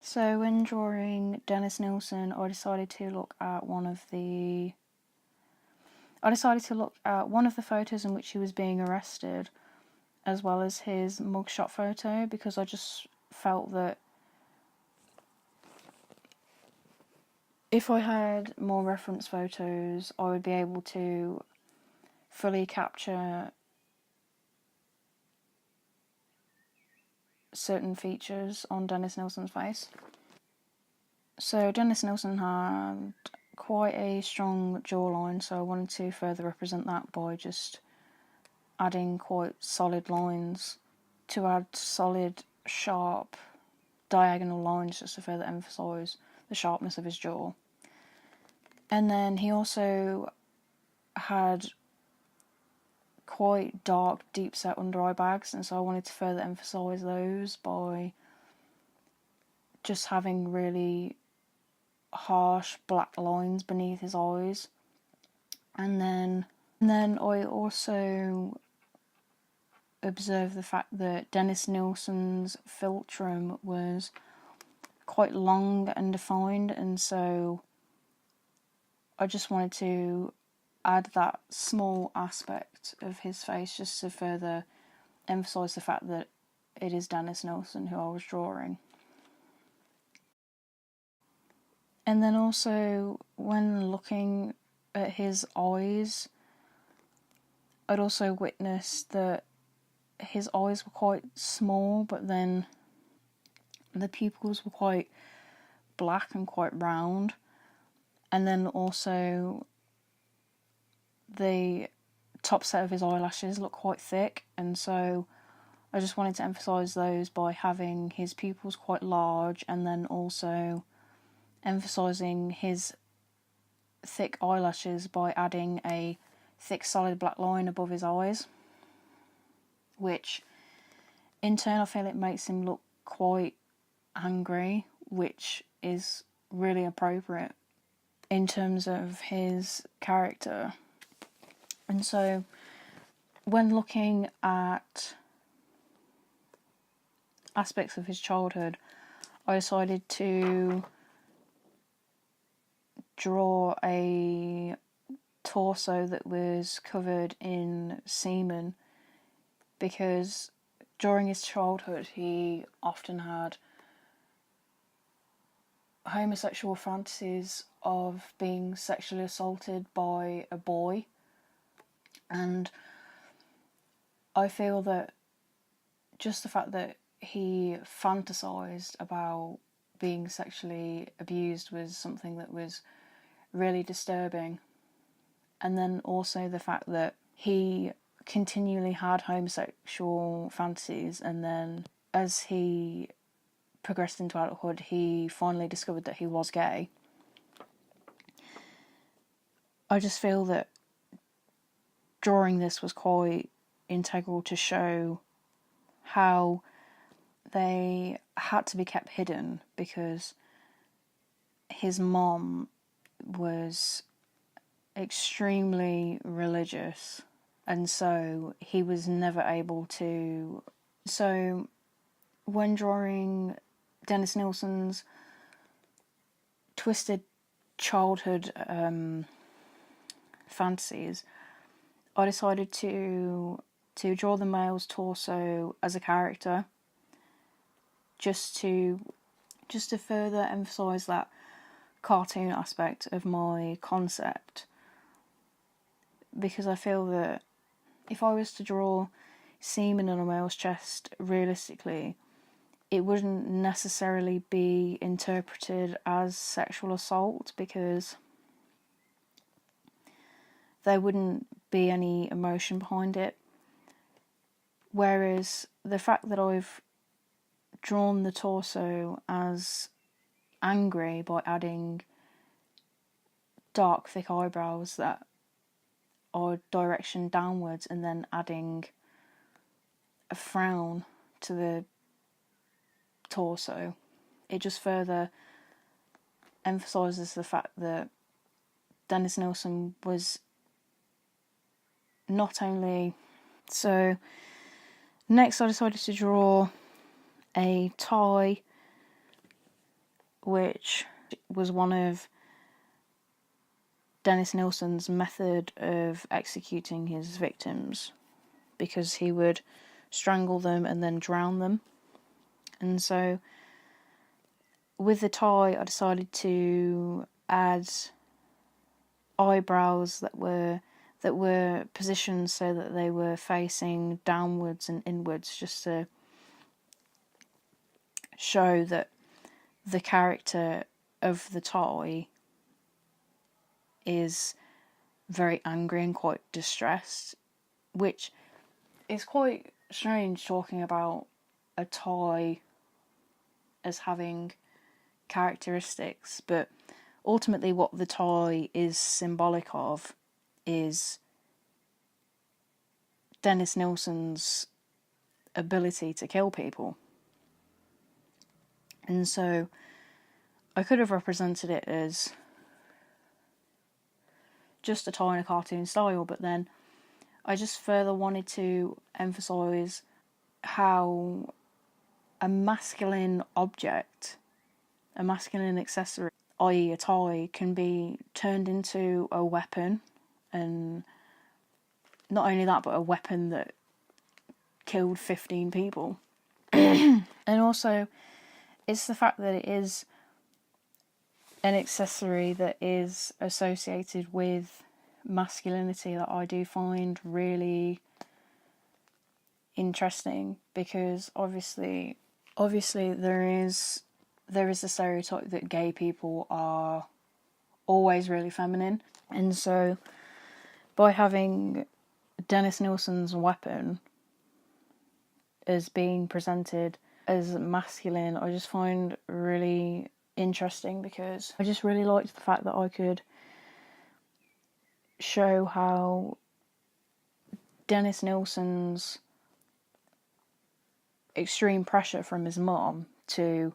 So when drawing Dennis Nilsen, I decided to look at one of the photos in which he was being arrested, as well as his mugshot photo, because I just felt that if I had more reference photos, I would be able to fully capture certain features on Dennis Nilsen's face. So Dennis Nilsen had quite a strong jawline, so I wanted to further represent that by just adding quite solid lines, to add solid, sharp, diagonal lines just to further emphasise the sharpness of his jaw. And then he also had quite dark, deep set under eye bags, and so I wanted to further emphasise those by just having really harsh black lines beneath his eyes. And then I also observed the fact that Dennis Nilsen's philtrum was quite long and defined, and so I just wanted to add that small aspect of his face just to further emphasise the fact that it is Dennis Nilsen who I was drawing. And then also, when looking at his eyes, I'd also witnessed that his eyes were quite small, but then the pupils were quite black and quite round. And then also the top set of his eyelashes looked quite thick, and so I just wanted to emphasise those by having his pupils quite large, and then also emphasising his thick eyelashes by adding a thick solid black line above his eyes, which in turn I feel it makes him look quite angry, which is really appropriate in terms of his character. And so when looking at aspects of his childhood, I decided to draw a torso that was covered in semen, because during his childhood he often had homosexual fantasies of being sexually assaulted by a boy, and I feel that just the fact that he fantasised about being sexually abused was something that was really disturbing. And then also the fact that he continually had homosexual fantasies, and then as he progressed into adulthood, he finally discovered that he was gay. I just feel that drawing this was quite integral to show how they had to be kept hidden, because his mom was extremely religious, and so he was never able to. So when drawing Dennis Nilsen's twisted childhood fantasies, I decided to draw the male's torso as a character, just to further emphasise that cartoon aspect of my concept, because I feel that if I was to draw semen on a male's chest realistically, it wouldn't necessarily be interpreted as sexual assault, because there wouldn't be any emotion behind it. Whereas the fact that I've drawn the torso as angry by adding dark, thick eyebrows that are direction downwards, and then adding a frown to the torso, it just further emphasises the fact that Dennis Nilsen was not only... So next I decided to draw a tie which was one of Dennis Nilsen's method of executing his victims, because he would strangle them and then drown them. And so with the tie, I decided to add eyebrows that were positioned so that they were facing downwards and inwards, just to show that the character of the tie is very angry and quite distressed, which is quite strange, talking about a tie as having characteristics, but ultimately what the tie is symbolic of is Dennis Nilsen's ability to kill people. And so I could have represented it as just a tie in a cartoon style, but then I just further wanted to emphasise how a masculine object, a masculine accessory, i.e. a tie, can be turned into a weapon, and not only that, but a weapon that killed 15 people. And also, it's the fact that it is an accessory that is associated with masculinity that I do find really interesting, because obviously there is a stereotype that gay people are always really feminine, and so by having Dennis Nilsen's weapon as being presented as masculine, I just find really interesting, because I just really liked the fact that I could show how Dennis Nilsen's extreme pressure from his mom to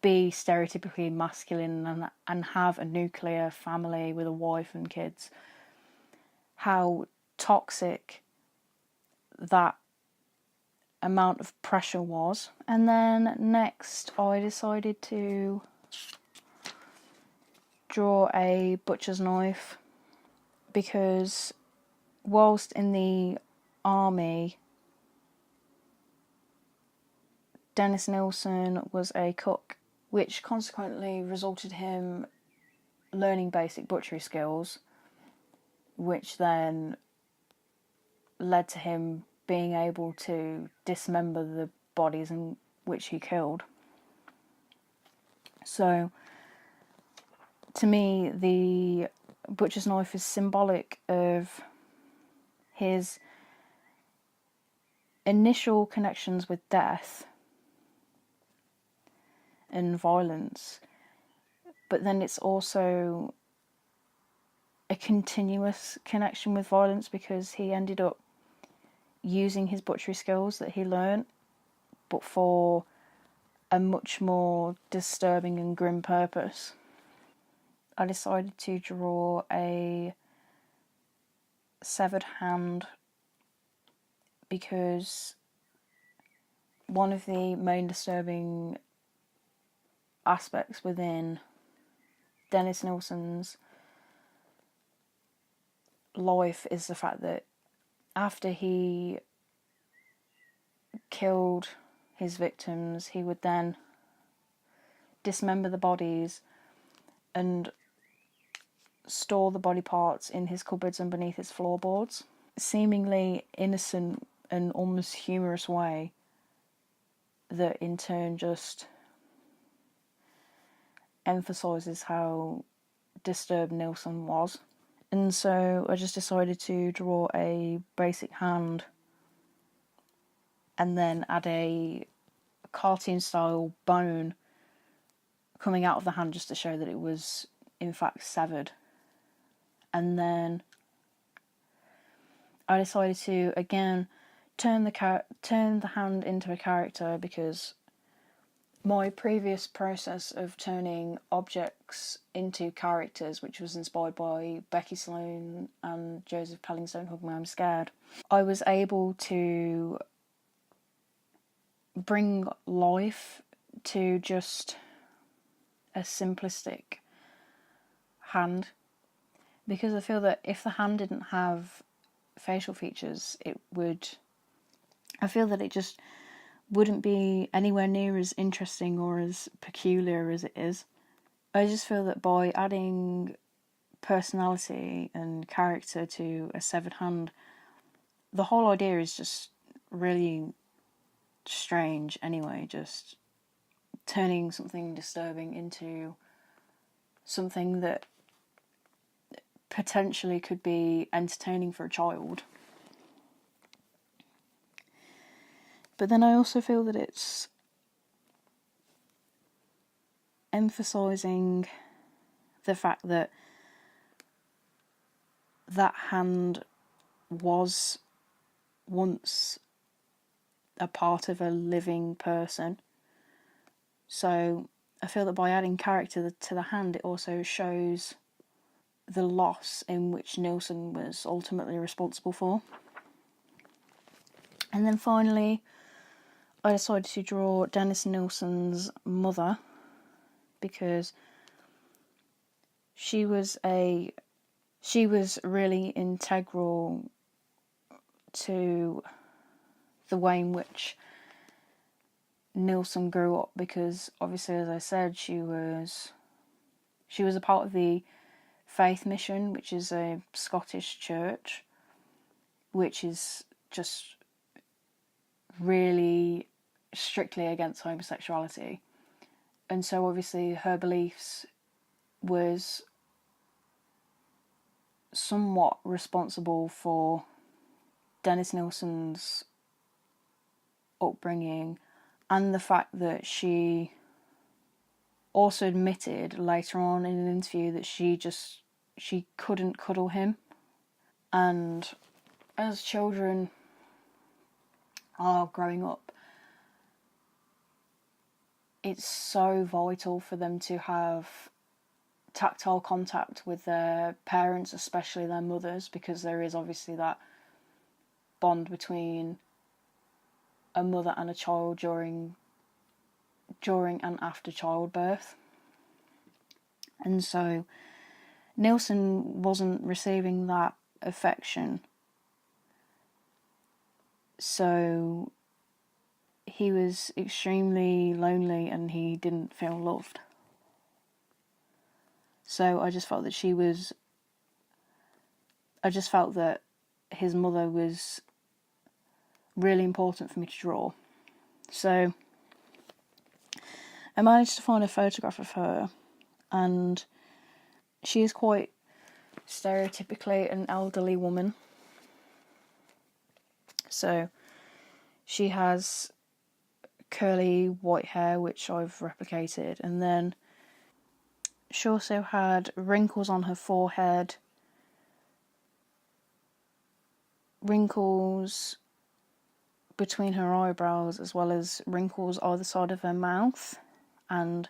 be stereotypically masculine and have a nuclear family with a wife and kids, how toxic that amount of pressure was. And then next I decided to draw a butcher's knife, because whilst in the army, Dennis Nilsen was a cook, which consequently resulted him learning basic butchery skills, which then led to him being able to dismember the bodies in which he killed. So, to me, the butcher's knife is symbolic of his initial connections with death and violence, but then it's also a continuous connection with violence, because he ended up using his butchery skills that he learned, but for a much more disturbing and grim purpose. I decided to draw a severed hand because one of the main disturbing aspects within Dennis Nilsen's life is the fact that after he killed his victims, he would then dismember the bodies and store the body parts in his cupboards and beneath his floorboards. Seemingly innocent and almost humorous way that in turn just emphasises how disturbed Nilsen was. And so I just decided to draw a basic hand and then add a cartoon style bone coming out of the hand, just to show that it was in fact severed. And then I decided to again turn the hand into a character, because my previous process of turning objects into characters, which was inspired by Becky Sloan and Joseph Pelling's Don't Hug Me, I'm Scared, I was able to bring life to just a simplistic hand, because I feel that if the hand didn't have facial features, I feel that it just wouldn't be anywhere near as interesting or as peculiar as it is. I just feel that by adding personality and character to a severed hand, the whole idea is just really strange anyway, just turning something disturbing into something that potentially could be entertaining for a child. But then I also feel that it's emphasising the fact that that hand was once a part of a living person. So I feel that by adding character to the hand, it also shows the loss in which Nilsen was ultimately responsible for. And then finally, I decided to draw Dennis Nilsen's mother, because she was really integral to the way in which Nilsen grew up, because obviously, as I said, she was a part of the Faith Mission, which is a Scottish church, which is just really strictly against homosexuality. And so obviously her beliefs was somewhat responsible for Dennis Nilsen's upbringing, and the fact that she also admitted later on in an interview that she couldn't cuddle him. And as children are growing up, it's so vital for them to have tactile contact with their parents, especially their mothers, because there is obviously that bond between a mother and a child during and after childbirth. And so Nilsen wasn't receiving that affection, so he was extremely lonely and he didn't feel loved. So I just felt that his mother was really important for me to draw. So I managed to find a photograph of her, and she is quite stereotypically an elderly woman. So she has curly white hair, which I've replicated, and then she also had wrinkles on her forehead, wrinkles between her eyebrows, as well as wrinkles either side of her mouth. And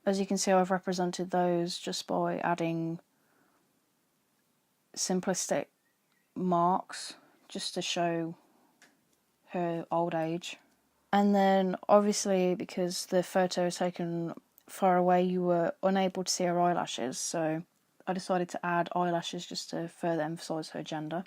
as you can see, I've represented those just by adding simplistic marks just to show her old age. And then obviously, because the photo is taken far away, you were unable to see her eyelashes, so I decided to add eyelashes just to further emphasise her gender.